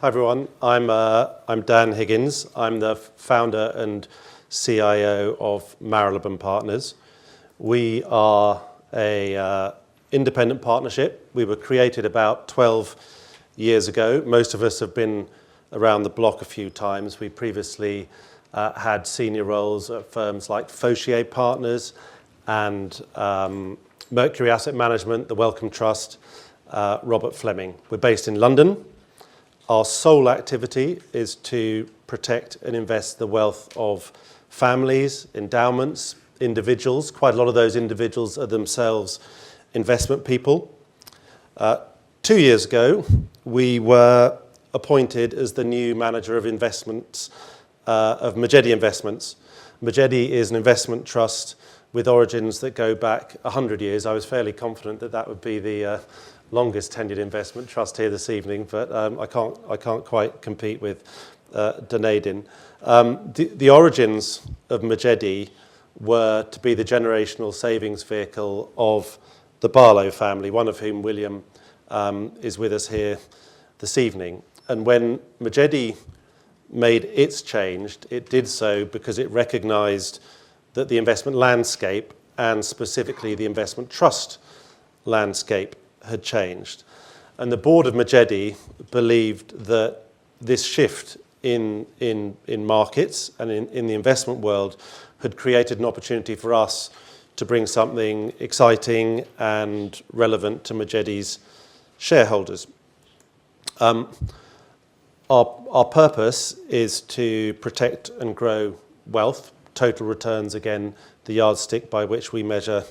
everyone. I'm Dan Higgins. I'm the founder and CIO of Marylebone Partners. We are a independent partnership. We were created about 12 years ago. Most of us have been around the block a few times. We previously had senior roles at firms like Fauchier Partners and Mercury Asset Management, the Wellcome Trust, Robert Fleming. We're based in London. Our sole activity is to protect and invest the wealth of families, endowments, individuals. Quite a lot of those individuals are themselves investment people. 2 years ago, we were appointed as the new manager of investments of Majedie Investments. Majedie is an investment trust with origins that go back 100 years. I was fairly confident that that would be the longest tenured investment trust here this evening, but I can't quite compete with Dunedin. The origins of Majedie were to be the generational savings vehicle of the Barlow family, one of whom, William, is with us here this evening. And when Majedie made its change, it did so because it recognised that the investment landscape, and specifically the investment trust landscape, had changed. And the board of Majedie believed that this shift in markets and in the investment world had created an opportunity for us to bring something exciting and relevant to Majedie's shareholders. Our purpose is to protect and grow wealth, total returns, again, the yardstick by which we measure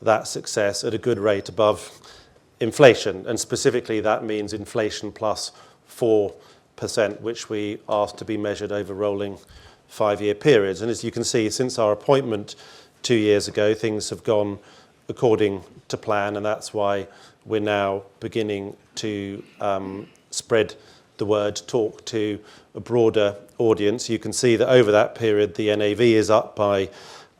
that success, at a good rate above inflation, and specifically that means inflation plus 4%, which we ask to be measured over rolling 5-year periods. And as you can see, since our appointment 2 years ago, things have gone according to plan, and that's why we're now beginning to spread the word, talk to a broader audience. You can see that over that period, the NAV is up by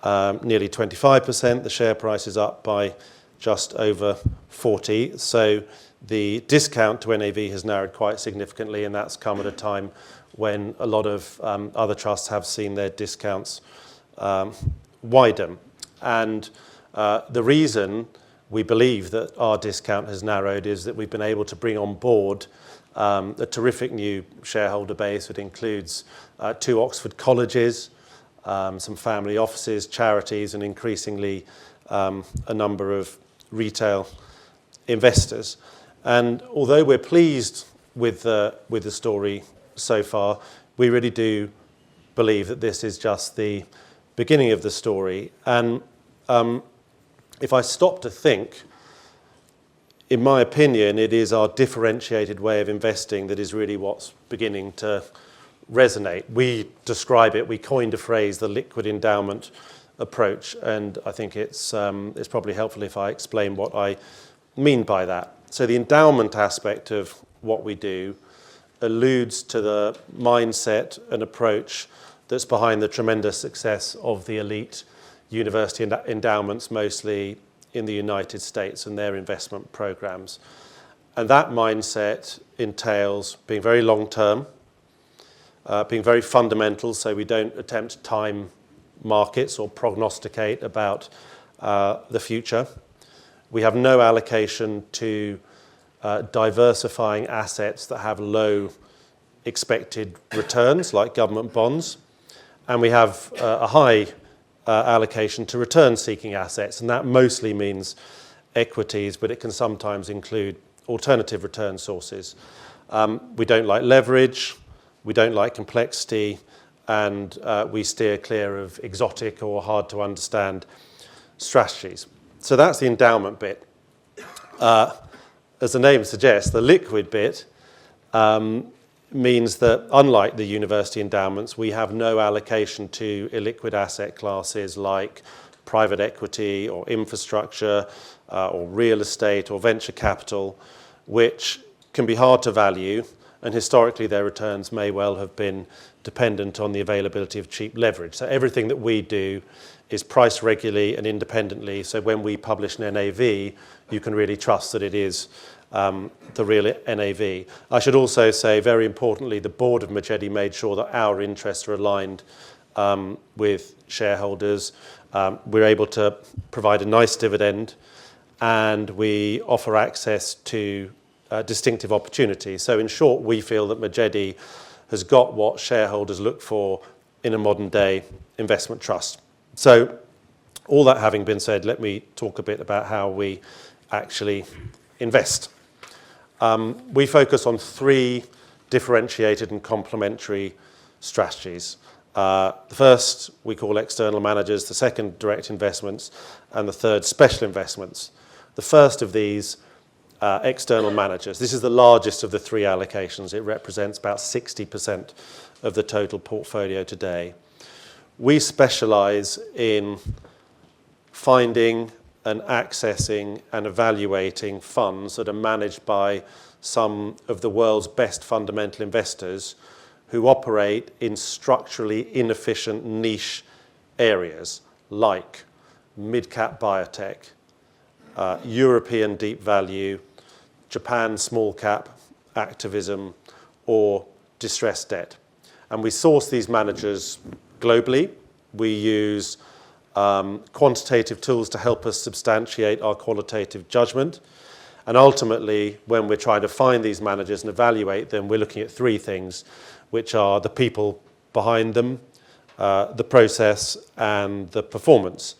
nearly 25%, the share price is up by just over 40. So the discount to NAV has narrowed quite significantly, and that's come at a time when a lot of other trusts have seen their discounts widen. And the reason we believe that our discount has narrowed is that we've been able to bring on board a terrific new shareholder base that includes 2 Oxford colleges, some family offices, charities, and increasingly a number of retail investors. And although we're pleased with the story so far, we really do believe that this is just the beginning of the story. And if I stop to think, in my opinion, it is our differentiated way of investing that is really what's beginning to resonate. We describe it, we coined a phrase, the liquid endowment approach, and I think it's probably helpful if I explain what I mean by that. So the endowment aspect of what we do alludes to the mindset and approach that's behind the tremendous success of the elite university endowments, mostly in the United States, and their investment programs. And that mindset entails being very long-term, being very fundamental, so we don't attempt to time markets or prognosticate about the future. We have no allocation to diversifying assets that have low expected returns, like government bonds. And we have a high allocation to return-seeking assets, and that mostly means equities, but it can sometimes include alternative return sources. We don't like leverage, we don't like complexity, and we steer clear of exotic or hard-to-understand strategies. So that's the endowment bit. As the name suggests, the liquid bit means that, unlike the university endowments, we have no allocation to illiquid asset classes like private equity or infrastructure or real estate or venture capital, which can be hard to value, and historically their returns may well have been dependent on the availability of cheap leverage. So everything that we do is priced regularly and independently, so when we publish an NAV, you can really trust that it is the real NAV. I should also say, very importantly, the board of Majedie made sure that our interests are aligned with shareholders. We're able to provide a nice dividend, and we offer access to distinctive opportunities. So in short, we feel that Majedie has got what shareholders look for in a modern day investment trust. So all that having been said, let me talk a bit about how we actually invest. We focus on three differentiated and complementary strategies. The first we call external managers, the second direct investments, and the third special investments. The first of these, external managers. This is the largest of the three allocations. It represents about 60% of the total portfolio today. We specialize in finding and accessing and evaluating funds that are managed by some of the world's best fundamental investors who operate in structurally inefficient niche areas like mid-cap biotech, European deep value, Japan small cap activism, or distressed debt. And we source these managers globally. We use quantitative tools to help us substantiate our qualitative judgment. And ultimately, when we're trying to find these managers and evaluate them, we're looking at three things, which are the people behind them, the process, and the performance.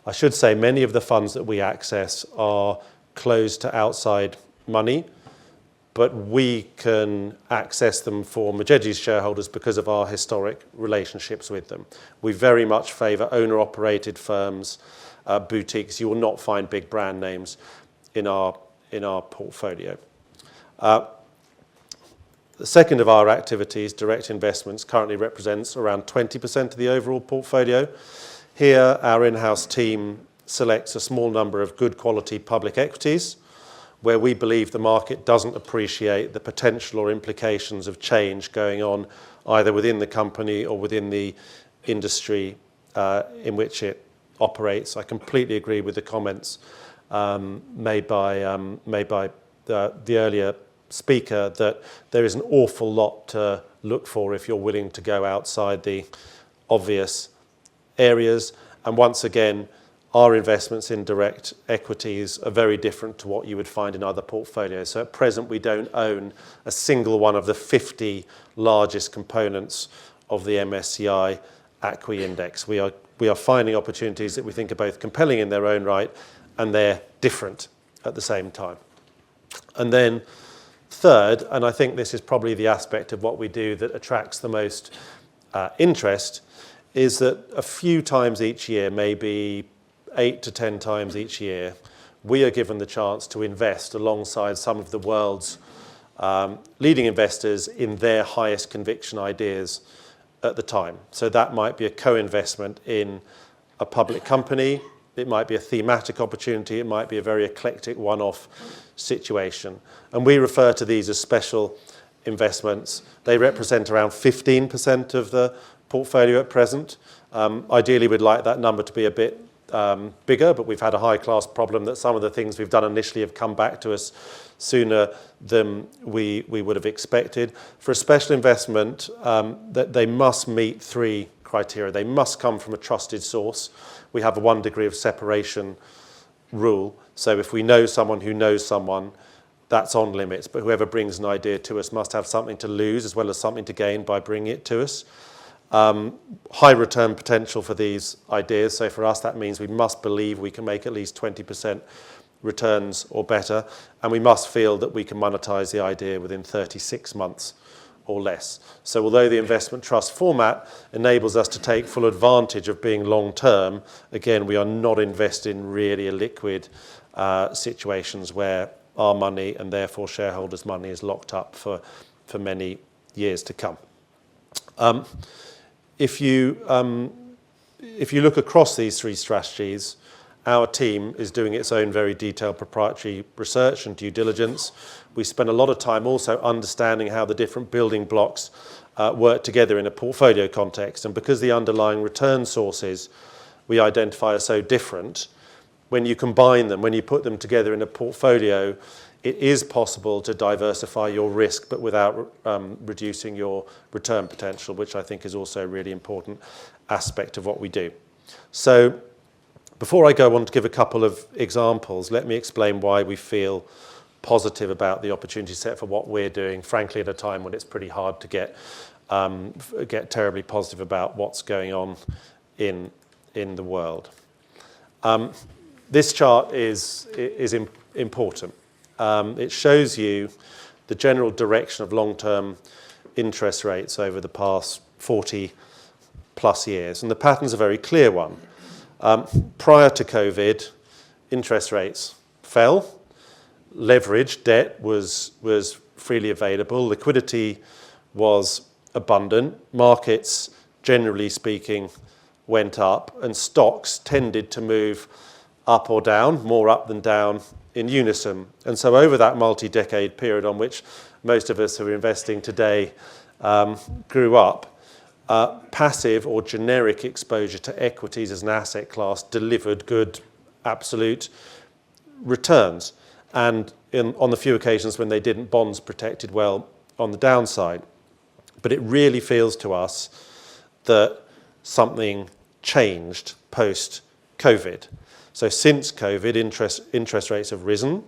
I should say many of the funds that we access are closed to outside money, but we can access them for Majedie's shareholders because of our historic relationships with them. We very much favour owner-operated firms, boutiques. You will not find big brand names in our portfolio. The second of our activities, direct investments, currently represents around 20% of the overall portfolio. Here, our in-house team selects a small number of good quality public equities where we believe the market doesn't appreciate the potential or implications of change going on either within the company or within the industry in which it operates. I completely agree with the comments made by the earlier speaker that there is an awful lot to look for if you're willing to go outside the obvious areas. And once again, our investments in direct equities are very different to what you would find in other portfolios. So at present, we don't own a single one of the 50 largest components of the MSCI ACWI index. We are finding opportunities that we think are both compelling in their own right and they're different at the same time. And then third, and I think this is probably the aspect of what we do that attracts the most interest, is that a few times each year, maybe 8 to 10 times each year, we are given the chance to invest alongside some of the world's leading investors in their highest conviction ideas at the time. So that might be a co-investment in a public company, it might be a thematic opportunity, it might be a very eclectic one-off situation. And we refer to these as special investments. They represent around 15% of the portfolio at present. Ideally, we'd like that number to be a bit bigger, but we've had a high-class problem that some of the things we've done initially have come back to us sooner than we would have expected. For a special investment, that they must meet three criteria. They must come from a trusted source. We have a 1 degree of separation rule. So if we know someone who knows someone, that's on limits. But whoever brings an idea to us must have something to lose as well as something to gain by bringing it to us. High return potential for these ideas. So for us, that means we must believe we can make at least 20% returns or better, and we must feel that we can monetize the idea within 36 months or less. So although the investment trust format enables us to take full advantage of being long-term, again, we are not invested in really illiquid situations where our money and therefore shareholders' money is locked up for many years to come. If you look across these three strategies, our team is doing its own very detailed proprietary research and due diligence. We spend a lot of time also understanding how the different building blocks work together in a portfolio context. And because the underlying return sources we identify are so different, when you combine them, when you put them together in a portfolio, it is possible to diversify your risk, but without reducing your return potential, which I think is also a really important aspect of what we do. So before I go on to give a couple of examples, let me explain why we feel positive about the opportunity set for what we're doing, frankly, at a time when it's pretty hard to get terribly positive about what's going on in the world. This chart is important. It shows you the general direction of long-term interest rates over the past 40 plus years, and the pattern's a very clear one. Prior to COVID, interest rates fell, leverage debt was freely available, liquidity was abundant, markets, generally speaking, went up, and stocks tended to move up or down, more up than down, in unison. And so over that multi-decade period on which most of us who are investing today grew up, passive or generic exposure to equities as an asset class delivered good absolute returns. And on the few occasions when they didn't, bonds protected well on the downside. But it really feels to us that something changed post-COVID. So since COVID, interest rates have risen,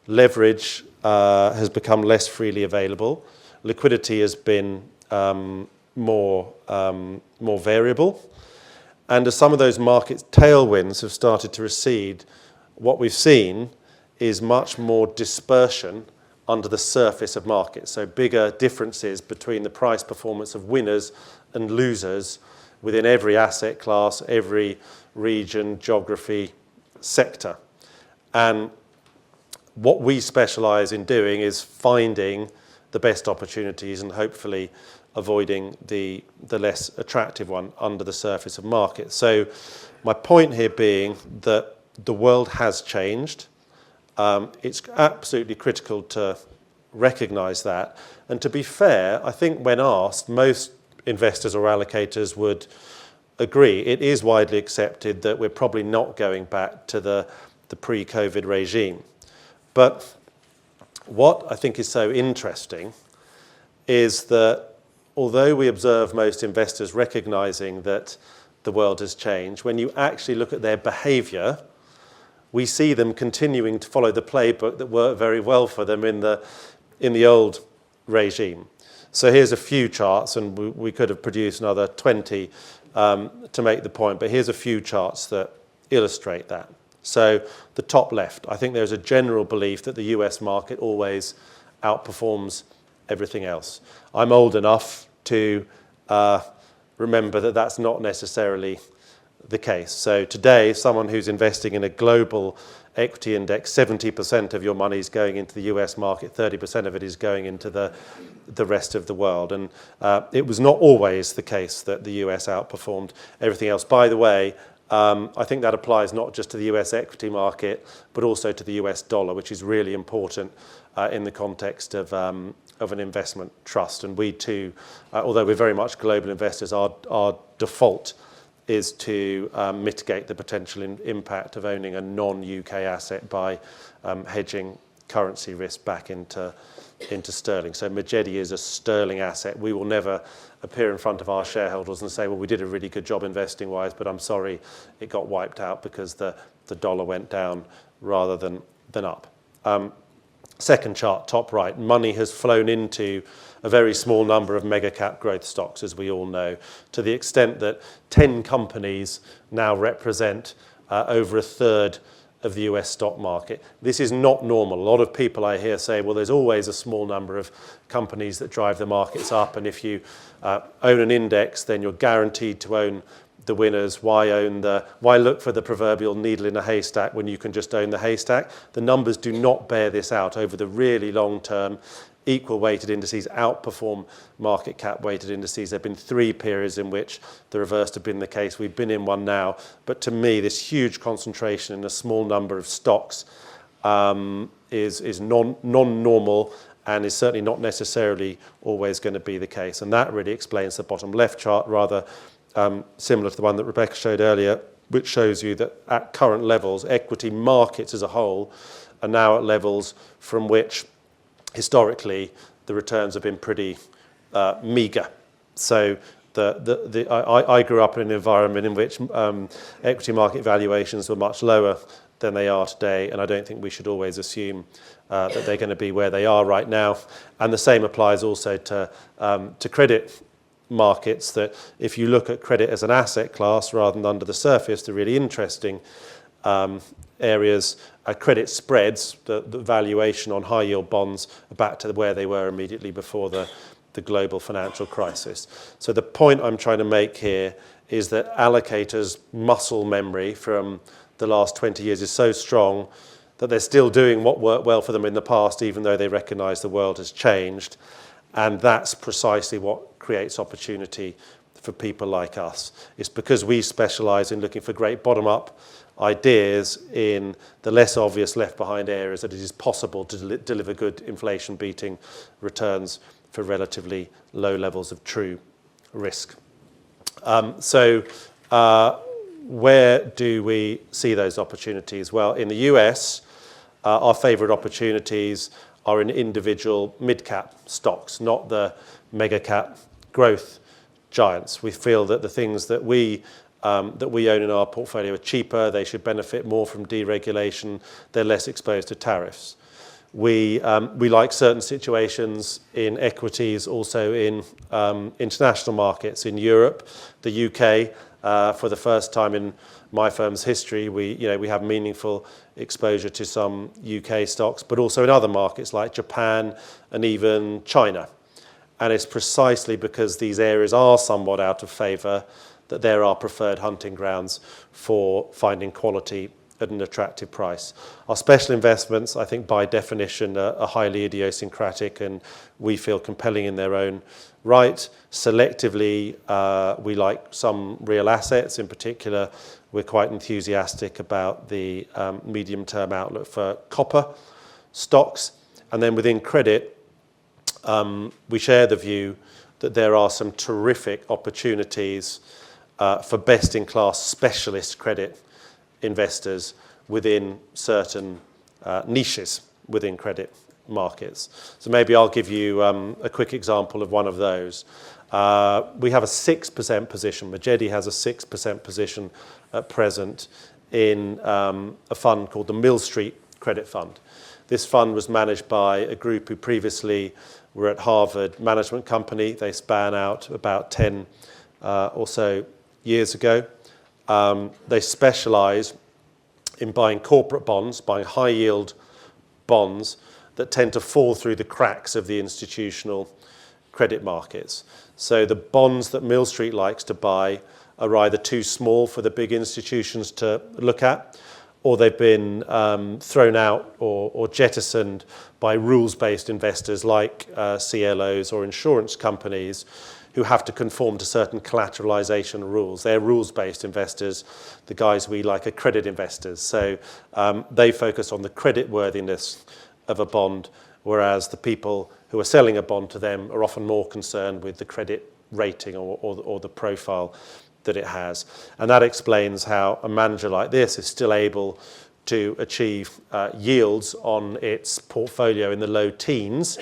leverage has become less freely available, liquidity has been more variable, and as some of those market tailwinds have started to recede, what we've seen is much more dispersion under the surface of markets, so bigger differences between the price performance of winners and losers within every asset class, every region, geography, sector. And what we specialize in doing is finding the best opportunities and hopefully avoiding the less attractive one under the surface of markets. So my point here being that the world has changed. It's absolutely critical to recognize that. And to be fair, I think when asked, most investors or allocators would agree. It is widely accepted that we're probably not going back to the pre-COVID regime. But what I think is so interesting is that although we observe most investors recognizing that the world has changed, when you actually look at their behavior, we see them continuing to follow the playbook that worked very well for them in the old regime. So here's a few charts, and we could have produced another 20 to make the point, but here's a few charts that illustrate that. So the top left, I think there's a general belief that the US market always outperforms everything else. I'm old enough to remember that that's not necessarily the case. So today, someone who's investing in a global equity index, 70% of your money is going into the US market, 30% of it is going into the rest of the world. And it was not always the case that the US outperformed everything else. By the way, I think that applies not just to the US equity market, but also to the US dollar, which is really important in the context of an investment trust. And we too, although we're very much global investors, our default is to mitigate the potential impact of owning a non-UK asset by hedging currency risk back into sterling. So Majedie is a sterling asset. We will never appear in front of our shareholders and say, well, we did a really good job investing wise, but I'm sorry it got wiped out because the dollar went down rather than up. Second chart, top right, money has flown into a very small number of mega cap growth stocks, as we all know, to the extent that 10 companies now represent over a third of the US stock market. This is not normal. A lot of people I hear say, well, there's always a small number of companies that drive the markets up, and if you own an index, then you're guaranteed to own the winners. Why look for the proverbial needle in a haystack when you can just own the haystack? The numbers do not bear this out. Over the really long term, equal weighted indices outperform market cap weighted indices. There have been 3 periods in which the reverse have been the case. We've been in one now. But to me, this huge concentration in a small number of stocks is non-normal and is certainly not necessarily always going to be the case. And that really explains the bottom left chart, rather similar to the one that Rebecca showed earlier, which shows you that at current levels, equity markets as a whole are now at levels from which historically the returns have been pretty meagre. So I grew up in an environment in which equity market valuations were much lower than they are today, and I don't think we should always assume that they're going to be where they are right now. And the same applies also to credit markets, that if you look at credit as an asset class rather than under the surface, the really interesting areas are credit spreads, the valuation on high yield bonds are back to where they were immediately before the global financial crisis. So the point I'm trying to make here is that allocators' muscle memory from the last 20 years is so strong that they're still doing what worked well for them in the past, even though they recognize the world has changed. And that's precisely what creates opportunity for people like us. It's because we specialize in looking for great bottom-up ideas in the less obvious left-behind areas that it is possible to deliver good inflation-beating returns for relatively low levels of true risk. Where do we see those opportunities? Well, in the US, our favorite opportunities are in individual mid-cap stocks, not the mega-cap growth giants. We feel that the things that we own in our portfolio are cheaper, they should benefit more from deregulation, they're less exposed to tariffs. We like certain situations in equities, also in international markets. In Europe, the UK, for the first time in my firm's history, we have meaningful exposure to some UK stocks, but also in other markets like Japan and even China. And it's precisely because these areas are somewhat out of favour that there are preferred hunting grounds for finding quality at an attractive price. Our special investments, I think by definition, are highly idiosyncratic and we feel compelling in their own right. Selectively, we like some real assets. In particular, we're quite enthusiastic about the medium-term outlook for copper stocks. And then within credit, we share the view that there are some terrific opportunities for best-in-class specialist credit investors within certain niches within credit markets. So maybe I'll give you a quick example of one of those. We have a 6% position. Majedie has a 6% position at present in a fund called the Mill Street Credit Fund. This fund was managed by a group who previously were at Harvard Management Company. They span out about 10 or so years ago. They specialize in buying corporate bonds, buying high-yield bonds that tend to fall through the cracks of the institutional credit markets. So the bonds that Mill Street likes to buy are either too small for the big institutions to look at, or they've been thrown out or jettisoned by rules-based investors like CLOs or insurance companies who have to conform to certain collateralization rules. They're rules-based investors. The guys we like are credit investors. So they focus on the credit worthiness of a bond, whereas the people who are selling a bond to them are often more concerned with the credit rating or the profile that it has. And that explains how a manager like this is still able to achieve yields on its portfolio in the low teens,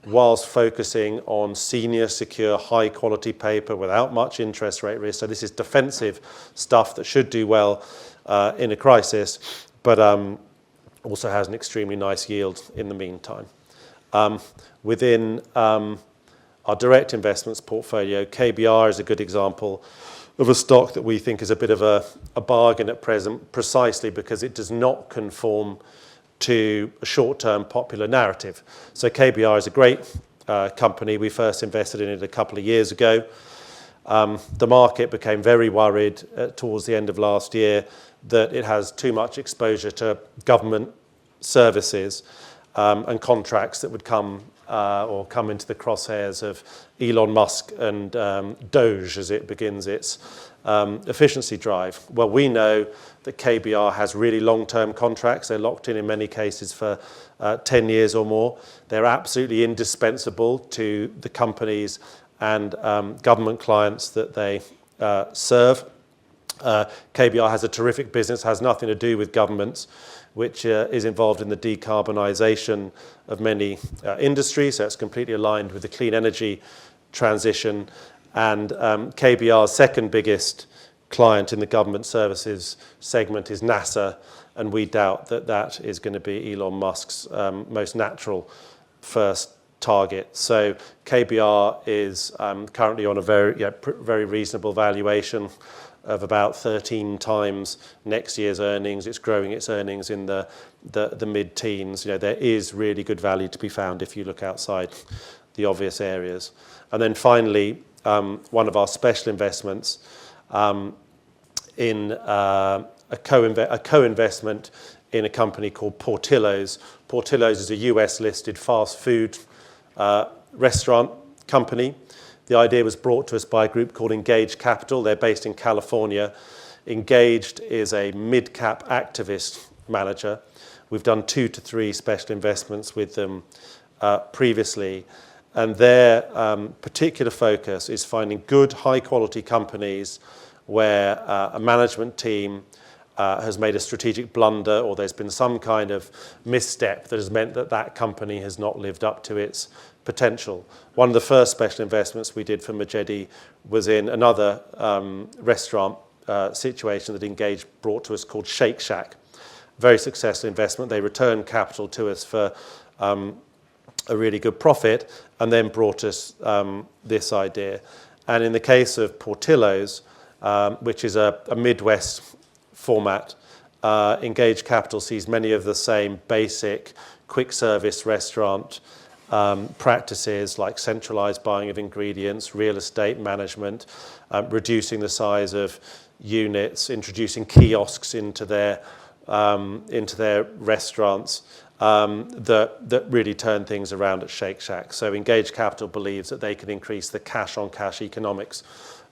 whilst focusing on senior, secure, high-quality paper without much interest rate risk. So this is defensive stuff that should do well in a crisis, but also has an extremely nice yield in the meantime. Within our direct investments portfolio, KBR is a good example of a stock that we think is a bit of a bargain at present, precisely because it does not conform to a short-term popular narrative. So KBR is a great company. We first invested in it a couple of years ago. The market became very worried towards the end of last year that it has too much exposure to government services and contracts that would come into the crosshairs of Elon Musk and Doge as it begins its efficiency drive. Well, we know that KBR has really long-term contracts. They're locked in many cases for 10 years or more. They're absolutely indispensable to the companies and government clients that they serve. KBR has a terrific business, has nothing to do with governments, which is involved in the decarbonisation of many industries, so it's completely aligned with the clean energy transition. And KBR's second biggest client in the government services segment is NASA, and we doubt that that is going to be Elon Musk's most natural first target. So KBR is currently on a very reasonable valuation of about 13 times next year's earnings. It's growing its earnings in the mid-teens. There is really good value to be found if you look outside the obvious areas. And then finally, one of our special investments in a co-investment in a company called Portillo's. Portillo's is a US-listed fast food restaurant company. The idea was brought to us by a group called Engage Capital. They're based in California. Engaged is a mid-cap activist manager. We've done 2 to 3 special investments with them previously. And their particular focus is finding good, high-quality companies where a management team has made a strategic blunder, or there's been some kind of misstep that has meant that that company has not lived up to its potential. One of the first special investments we did for Majedie was in another restaurant situation that Engage brought to us called Shake Shack. Very successful investment. They returned capital to us for a really good profit, and then brought us this idea. And in the case of Portillo's, which is a Midwest format, Engage Capital sees many of the same basic quick service restaurant practices like centralized buying of ingredients, real estate management, reducing the size of units, introducing kiosks into their restaurants that really turn things around at Shake Shack. So Engage Capital believes that they can increase the cash-on-cash economics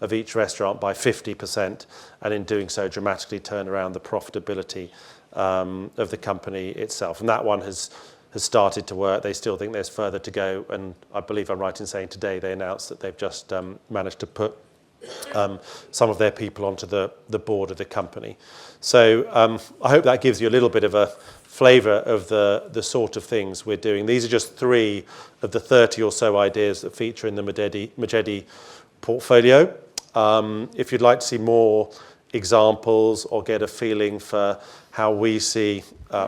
of each restaurant by 50%, and in doing so dramatically turn around the profitability of the company itself. And that one has started to work. They still think there's further to go, and I believe I'm right in saying today they announced that they've just managed to put some of their people onto the board of the company. So I hope that gives you a little bit of a flavour of the sort of things we're doing. These are just 3 of the 30 or so ideas that feature in the Majedie portfolio. If you'd like to see more examples or get a feeling for how we see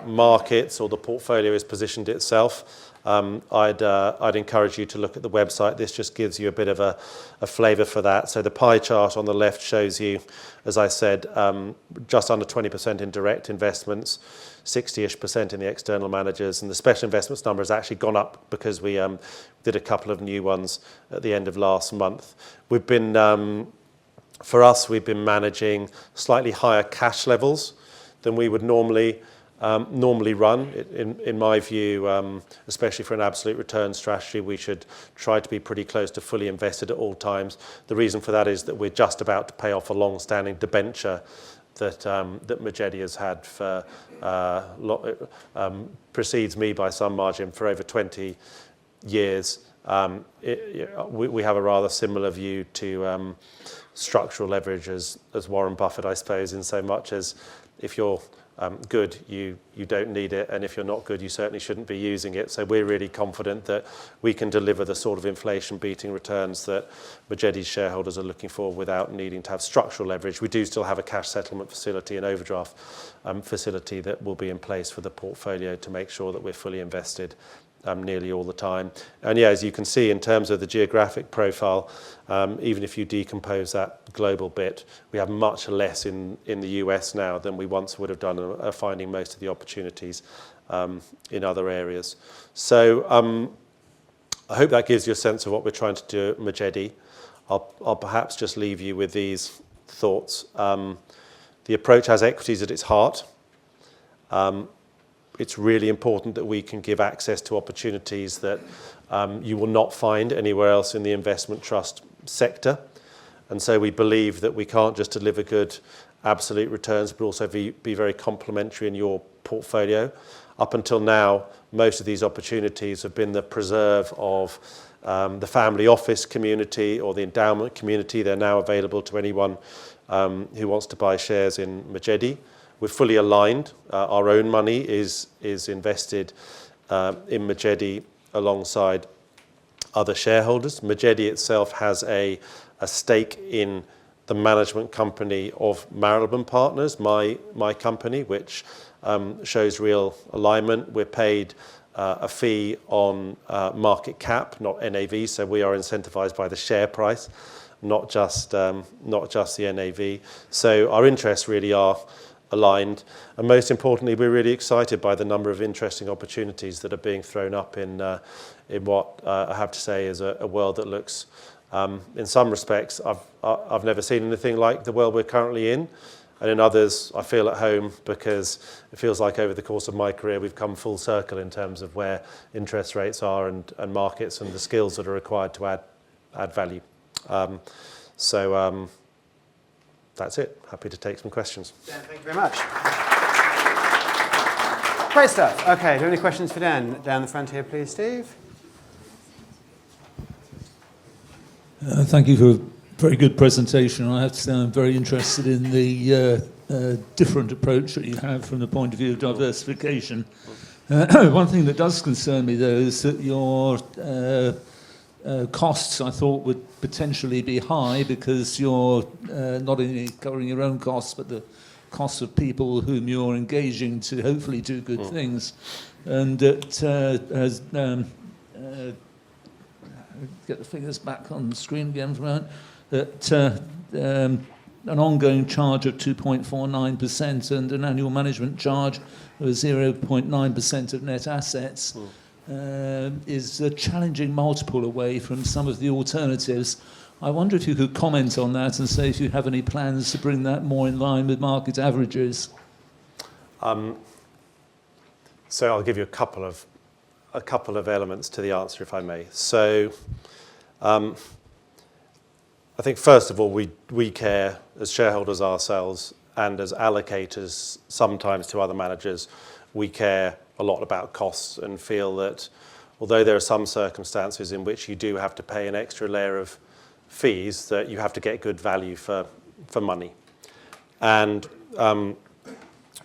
markets or the portfolio has positioned itself, I'd encourage you to look at the website. This just gives you a bit of a flavour for that. So the pie chart on the left shows you, as I said, just under 20% in direct investments, 60-ish% in the external managers, and the special investments number has actually gone up because we did a couple of new ones at the end of last month. We've been, for us, we've been managing slightly higher cash levels than we would normally run. In my view, especially for an absolute return strategy, we should try to be pretty close to fully invested at all times. The reason for that is that we're just about to pay off a long-standing debenture that Majedie has had for precedes me by some margin for over 20 years. We have a rather similar view to structural leverage as Warren Buffett, I suppose, in so much as if you're good, you don't need it, and if you're not good, you certainly shouldn't be using it. So we're really confident that we can deliver the sort of inflation-beating returns that Majedie's shareholders are looking for without needing to have structural leverage. We do still have a cash settlement facility, an overdraft facility that will be in place for the portfolio to make sure that we're fully invested nearly all the time. And yeah, as you can see, in terms of the geographic profile, even if you decompose that global bit, we have much less in the US now than we once would have done, and are finding most of the opportunities in other areas. So I hope that gives you a sense of what we're trying to do at Majedie. I'll perhaps just leave you with these thoughts. The approach has equities at its heart. It's really important that we can give access to opportunities that you will not find anywhere else in the investment trust sector. And so we believe that we can't just deliver good absolute returns, but also be very complementary in your portfolio. Up until now, most of these opportunities have been the preserve of the family office community or the endowment community. They're now available to anyone who wants to buy shares in Majedie. We're fully aligned. Our own money is invested in Majedie alongside other shareholders. Majedie itself has a stake in the management company of Marylebone Partners, my company, which shows real alignment. We're paid a fee on market cap, not NAV, so we are incentivized by the share price, not just the NAV. So our interests really are aligned, and most importantly, we're really excited by the number of interesting opportunities that are being thrown up in what I have to say is a world that looks, in some respects, I've never seen anything like the world we're currently in, and in others, I feel at home because it feels like over the course of my career we've come full circle in terms of where interest rates are and markets and the skills that are required to add value. That's it. Happy to take some questions. Dan, thank you very much. Great stuff. Okay, do you have any questions for Dan? Down the front here, please, Steve. Thank you for a very good presentation. I have to say I'm very interested in the different approach that you have from the point of view of diversification. One thing that does concern me, though, is that your costs, I thought, would potentially be high because you're not only covering your own costs, but the costs of people whom you're engaging to hopefully do good things. And it has... get the figures back on the screen again for a moment, that an ongoing charge of 2.49% and an annual management charge of 0.9% of net assets is a challenging multiple away from some of the alternatives. I wonder if you could comment on that and say if you have any plans to bring that more in line with market averages. So I'll give you a couple of elements to the answer, if I may. So I think first of all, we care as shareholders ourselves and as allocators sometimes to other managers, we care a lot about costs and feel that although there are some circumstances in which you do have to pay an extra layer of fees, that you have to get good value for money. And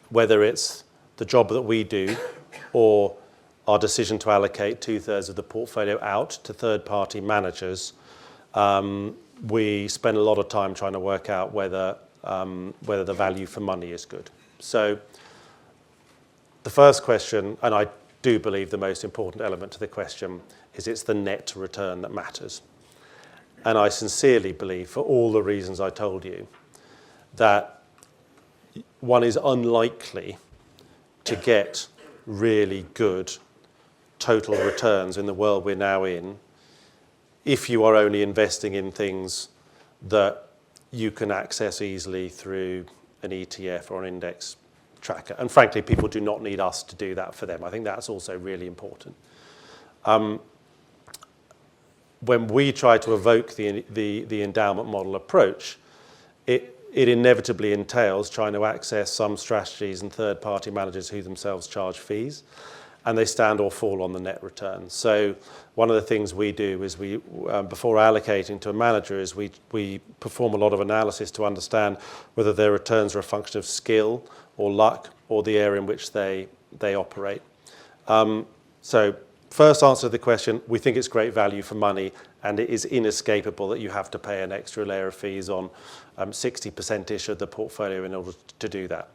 whether it's the job that we do or our decision to allocate 2/3 of the portfolio out to third-party managers, we spend a lot of time trying to work out whether the value for money is good. So the first question, and I do believe the most important element to the question, is it's the net return that matters. And I sincerely believe, for all the reasons I told you, that one is unlikely to get really good total returns in the world we're now in if you are only investing in things that you can access easily through an ETF or an index tracker. And frankly, people do not need us to do that for them. I think that's also really important. When we try to evoke the endowment model approach, it inevitably entails trying to access some strategies and third-party managers who themselves charge fees, and they stand or fall on the net return. So one of the things we do is before allocating to a manager is we perform a lot of analysis to understand whether their returns are a function of skill or luck or the area in which they operate. So first answer to the question, we think it's great value for money, and it is inescapable that you have to pay an extra layer of fees on 60%-ish of the portfolio in order to do that.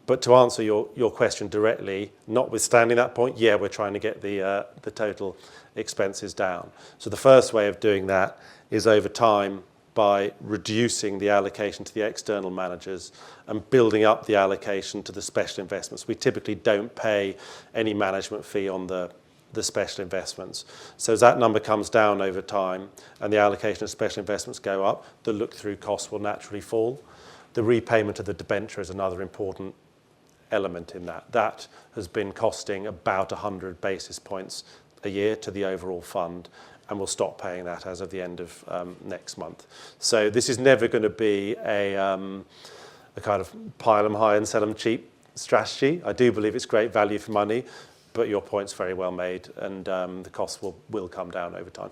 But to answer your question directly, notwithstanding that point, yeah, we're trying to get the total expenses down. So the first way of doing that is over time by reducing the allocation to the external managers and building up the allocation to the special investments. We typically don't pay any management fee on the special investments. So as that number comes down over time and the allocation of special investments go up, the look-through costs will naturally fall. The repayment of the debenture is another important element in that. That has been costing about 100 basis points a year to the overall fund, and we'll stop paying that as of the end of next month. So this is never going to be a kind of pile them high and sell them cheap strategy. I do believe it's great value for money, but your point's very well made, and the costs will come down over time.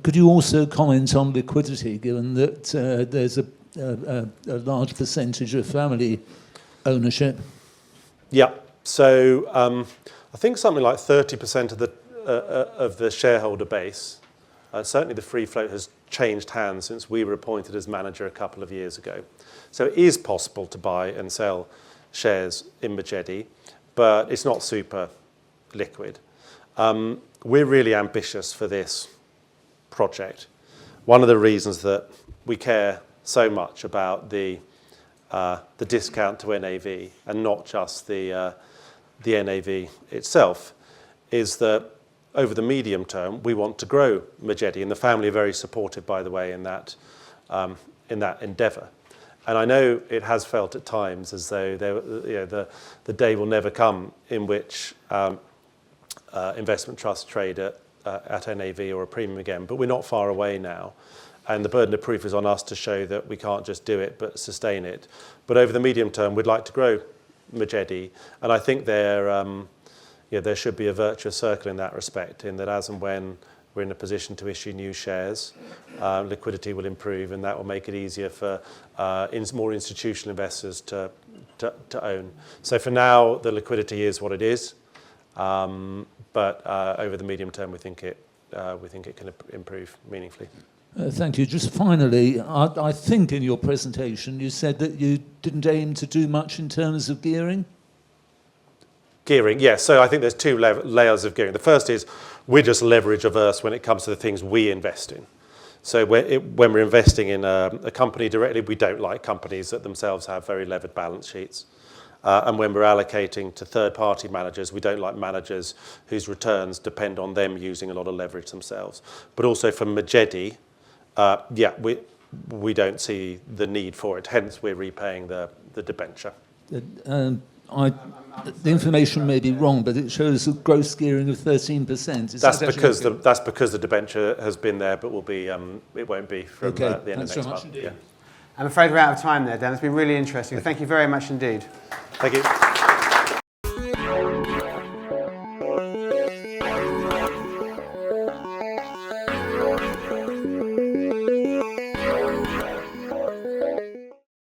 Could you also comment on liquidity, given that there's large percentage of family ownership. Yeah. So I think something like 30% of the shareholder base, certainly the free float, has changed hands since we were appointed as manager a couple of years ago. So it is possible to buy and sell shares in Majedie, but it's not super liquid. We're really ambitious for this project. One of the reasons that we care so much about the discount to NAV and not just the NAV itself is that over the medium term we want to grow Majedie, and the family are very supportive, by the way, in that endeavour. And I know it has felt at times as though the day will never come in which investment trusts trade at NAV or a premium again, but we're not far away now. And the burden of proof is on us to show that we can't just do it but sustain it. But over the medium term, we'd like to grow Majedie, and I think there should be a virtuous circle in that respect, in that as and when we're in a position to issue new shares, liquidity will improve, and that will make it easier for more institutional investors to own. So for now, the liquidity is what it is, but over the medium term, we think it can improve meaningfully. Thank you. Just finally, I think in your presentation you said that you didn't aim to do much in terms of gearing? Gearing, yes. So I think there's two layers of gearing. The first is we're just leverage averse when it comes to the things we invest in. So when we're investing in a company directly, we don't like companies that themselves have very levered balance sheets. And when we're allocating to third-party managers, we don't like managers whose returns depend on them using a lot of leverage themselves. But also for Majedie, we don't see the need for it. Hence, we're repaying the debenture. The information may be wrong, but it shows a gross gearing of 13%. That's because the debenture has been there, but will be. It won't be from the end of next month. Yeah. I'm afraid we're out of time there, Dan. It's been really interesting. Thank you very much indeed. Thank you.